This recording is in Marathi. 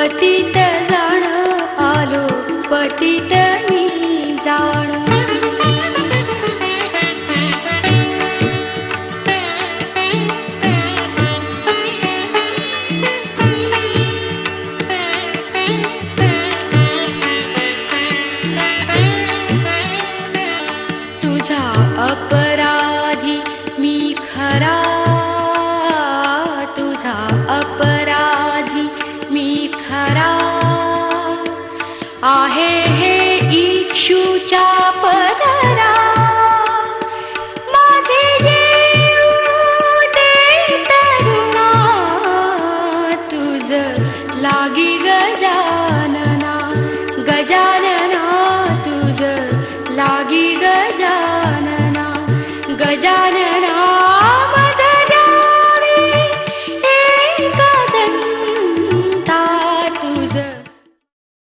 पतित जाण आलो पतित मी जाण। तुझा अपराधी मी खरा, तुझा अपराधी मी खरा आहे हे इक्षुच्या पदरा। माझे येऊ दे तरुणा, तुझ लागी गजानना, गजानना तुझ लागी गजानना, गजानना मज द्यावे एकदंता।